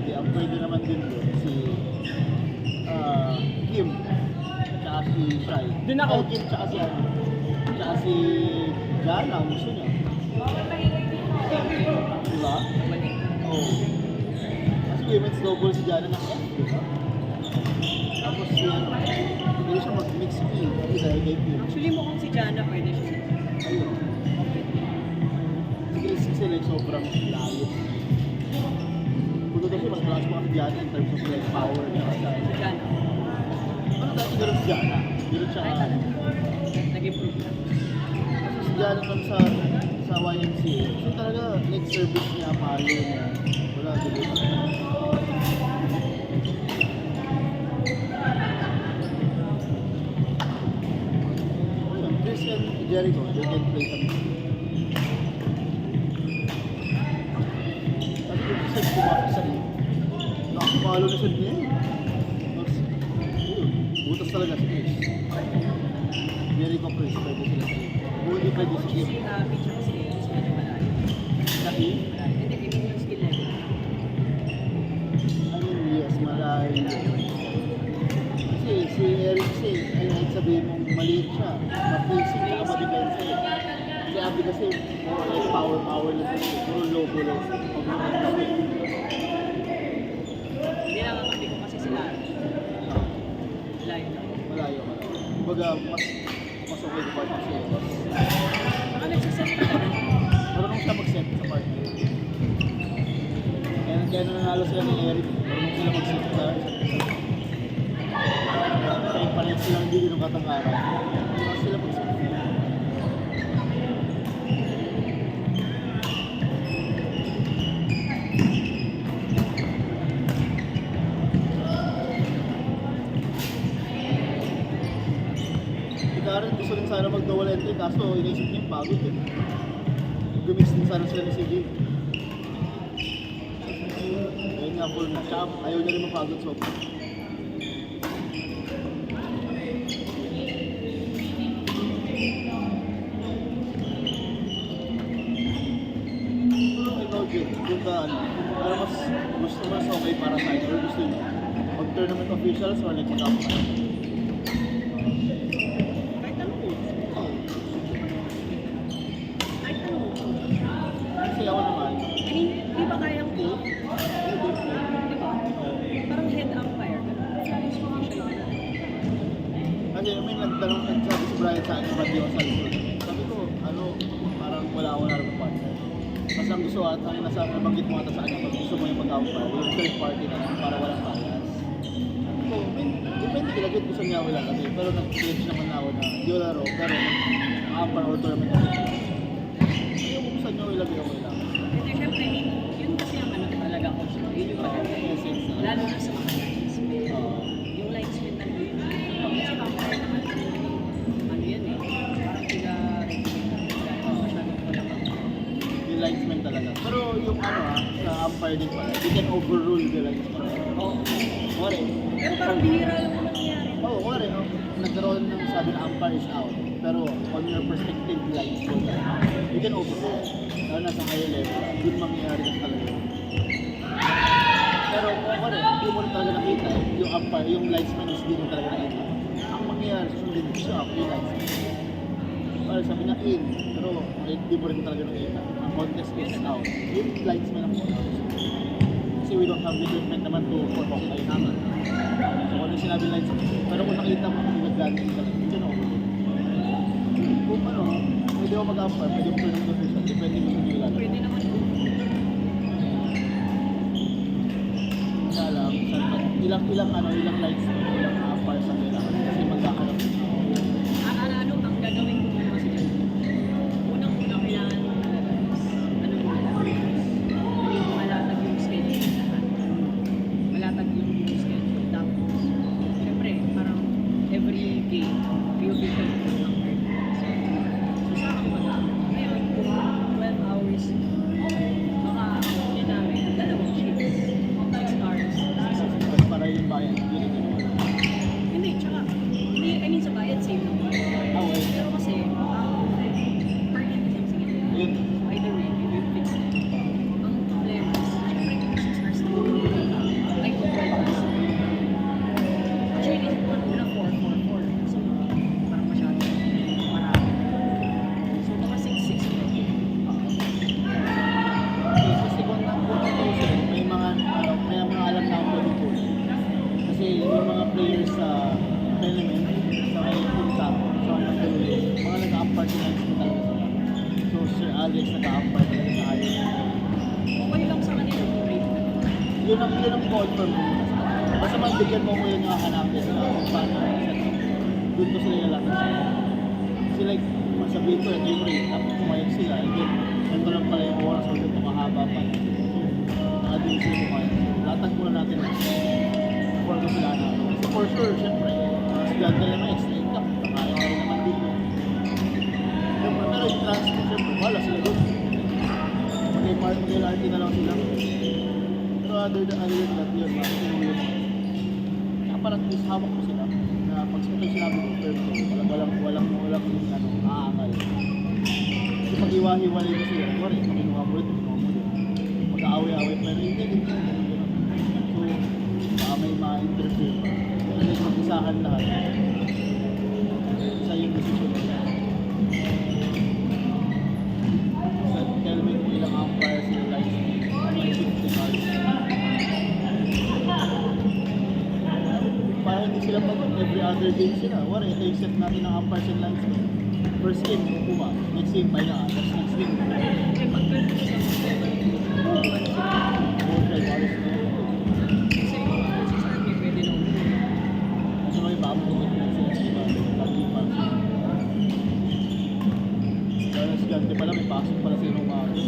hindi, ang pwede naman din doon si Kim, tsaka si Shai. Doon ako. Kim, tsaka si ano, tsaka si Jana, ang gusto niya. Diba? Oo. Kasi women's double si Jana ng F, diba? Tapos si ano, hindi siya mag-mix meal, kasi dahil kay Kim. Actually, mukhang si Jana pwede siya. Ayun. Sige, sila yung sobrang layo. Puto kasi mas malakas mga si Jana in terms of like power niya. Si Jana. Ano dati gano'n si Jana? Gano'n siya Ay, talaga. Nag-improve na. kasi si Jana nun sa YMCA. So talaga, like service niya, palo niya. Wala, dito. Ayun, Chris and Jericho, they can play something. Kasi kung si Seth pumasok sa ring, nakakapalo na siya niya. Tapos, ayun, butas talaga si Chris. Jericho Chris, pwede sila sa ring. Kung hindi pwede si Kim. Si Abby tsaka si Ace medyo malayo. Kasi, Hindi, ibig yung skill level. I mean, yes, malayo. Kasi si Eric kasi, ayun, sabihin mong maliit siya. Ma-facing ka, ma-defense. Si Abby kasi, more like power lang kasi. Puro low lang. Hindi nakakabig ko kasi sila. Layo na. Malayo. Kumbaga, mas okay ko part kasi. Baka nagsaset pa ka na. Marunong siya mag-set sa part. Kaya nanalo sila ni Eric. Marunong sila mag-set sa isa't isa. Kaya palit silang hindi ng katangara. Marunong sila mag-set. Karen gusto rin sana mag-double entry kaso inisip niya yung pagod eh. Gumix din sana sila ni CJ. Ayun nga full na siya. Ayaw niya rin mapagod so. Ikaw Jim, yung ka ano mas gusto mas okay para sa or gusto niyo mag-tournament officials or like mag-up Kahit ano po. Kahit ano po. kasi ako naman. I mean, di ba kayang po? Di ba? Parang head umpire. French official ka na. Kasi may nagsabi si Brian sa akin, ba't di ako sa likod? Sabi ko, ano, parang wala ako na rin partner. Mas ang gusto at ang nasa nabanggit mo ata sa kanya, pag gusto mo yung mag-umpire, yung third party na lang para walang bias. So, depende kila good gusto niya wala kasi, pero nag-change naman ako na di wala ro, pero umpire or tournament na rin. Yung kung saan niya ilagay ako wala. Kasi syempre, I mean, yun kasi ang ano talaga coach. Yun yung maganda. Lalo na sa mga linesmen. Yung linesmen na yun. Kasi umpire naman, ano yan eh. Parang masyadong wala pa. Yung linesman talaga. Pero yung ano sa umpire din pala, you can overrule the linesman. Oo. Wari. Pero parang bihira lang naman nangyari. Oo, wari. Nagkaroon ng sabi na umpire is out. Pero on your perspective, linesman you can overrule. Lalo na sa higher level, yun mangyayari ka talaga. Pero wari, hindi mo rin talaga nakita yung umpire, yung linesman is hindi mo talaga nakita. Ang mangyayari sa sundin siya, yung linesman. Well, sabi niya in, pero hindi mo rin talaga nakita. Ang contest is out. Yung linesman ang contest. Kasi we don't have equipment naman to for hockey naman. So kung yung sinabi linesman, pero kung nakita mo, hindi nag-ganteng ka lang. Hindi na kung ano, pwede ako mag-umpire, pwede ako ng position, depende mo sa nila. Pwede naman po. Kaya lang, ilang linesman, ilang umpire sa kailangan. Kasi magkakaroon. Ano ang gagawin ko muna kasi dyan? Unang-unang kailangan mo talaga is, ano mo malatag yung schedule lahat. Malatag yung schedule. Tapos, syempre, parang every game, may official ko ng third. So, sa akin ba ngayon, kung 12 hours, baka, yun namin, dalawang shifts. 6 hours. Para yung bayan, yun yung ginawa. Hindi, tsaka, hindi, I mean, sa bayad, same lang. Okay. Pero kasi, per game kasi ang sige. Yun. Either way, we will fix it. Ang problema is, syempre, kung 6 hours na guys nag-a-apply talaga sa ayaw. Okay lang sa kanila yung rate na. Yun ang confirm mo muna sa kanila. Basta mabigyan mo yun yung hanapin sila kung paano doon ko sila ilalapit sila. Kasi like, masabihin ko, ito yung rate, tapos kumayag sila, and then, ito lang pala yung oras, so ito mahaba pa. So, nakadun sila kumayag. So, latag muna natin na before ko sila hanapin. So, for sure, syempre, si Ganda naman, explain ka, kaya ka rin naman dito. Syempre, pero yung transport, syempre, wala sila doon. Mag-LRT na lang sila. Pero other than that, yun, bakit yung yun. Kaya parang at least hawak ko sila na pag ito sinabi ko, walang aangal. Kasi pag iwahiwalay ko sila, wari, makinuha mo rin, mag-aaway-aaway pa rin, hindi. So, baka may ma-interfere pa. Kaya mag-isahan lahat. Isa yung decision nila. Tell me kung ilang umpire sila like may 50 cards. Para hindi sila pag every other game sila. Wari, ito yung set natin ng umpires and lines. First game, kukuha. Next game, pahinga. Tapos next game. Eh, pag ganun sa mga Okay, walis na. kasi sa akin, pwede na umuwi. Kasi may babagod na sila. Diba? Lagi pa. Kaya si Gante pala, may pasok pala sila ng umaga.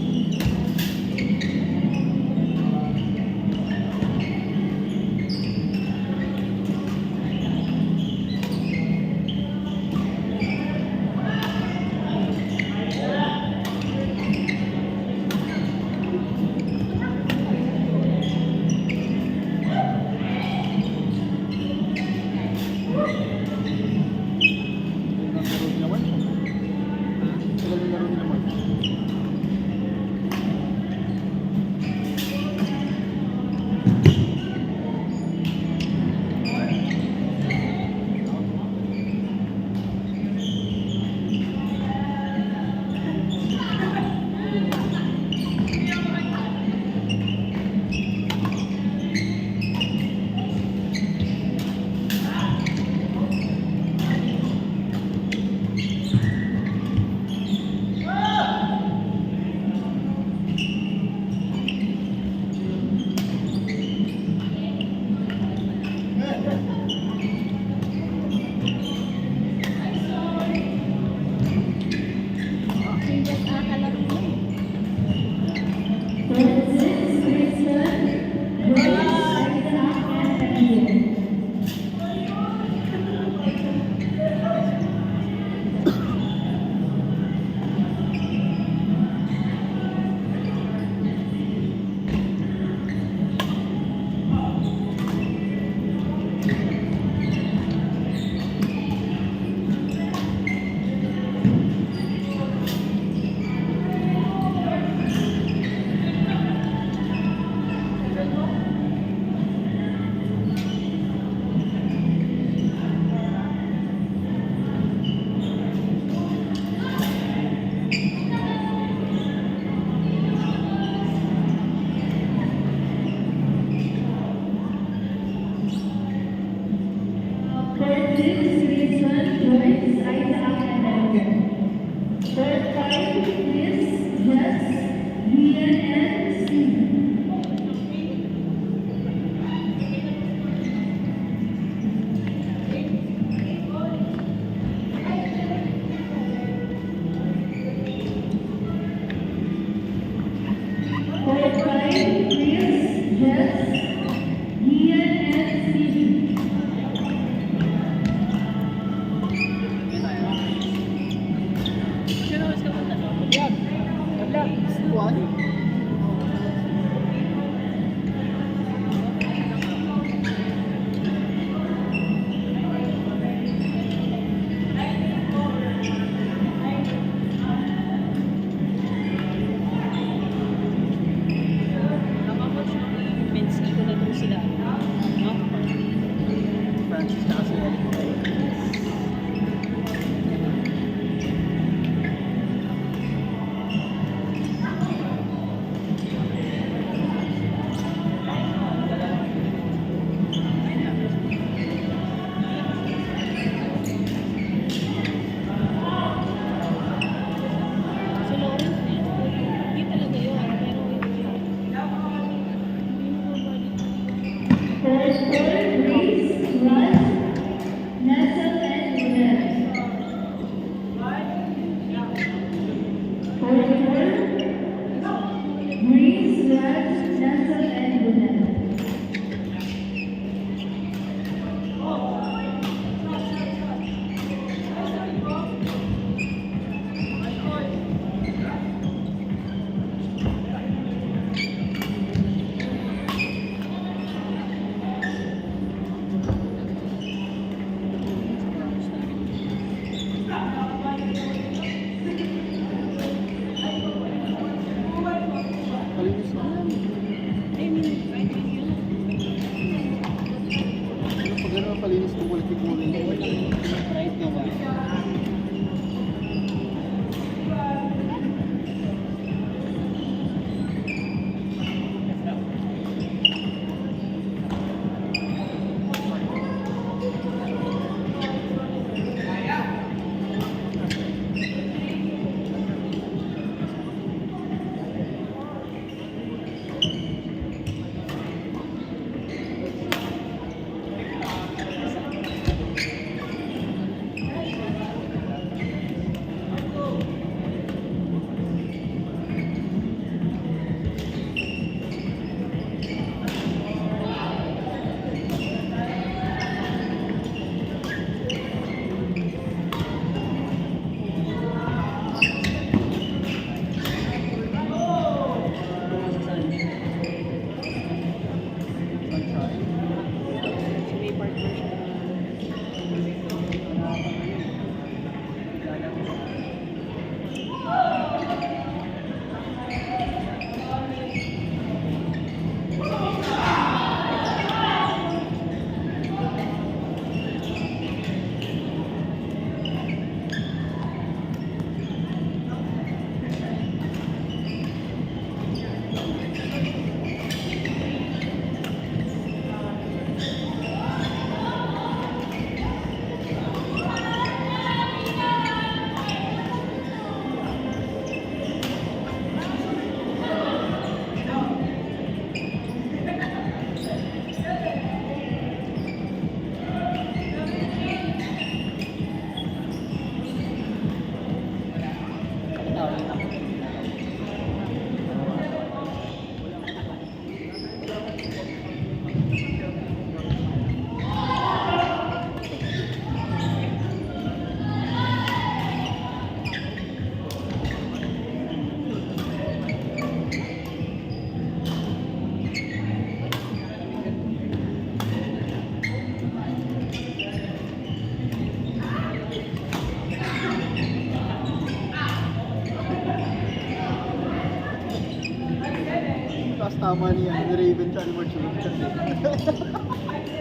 Tapos tama niya, ni Raven siya, ni March Lucas.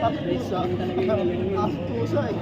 Astusa. Yun talaga yung galing mo. Astusa eh.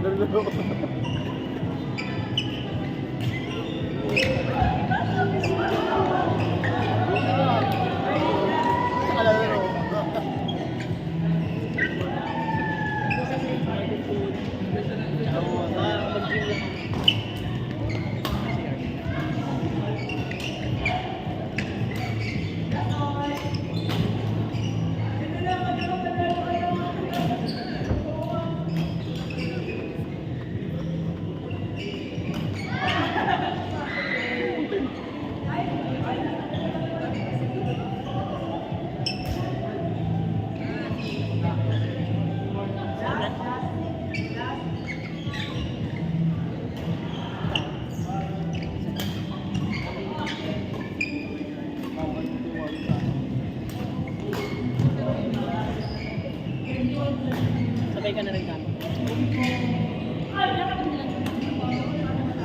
Lolo. Sabay ka na rin kami.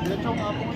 Diretso ang apo ko.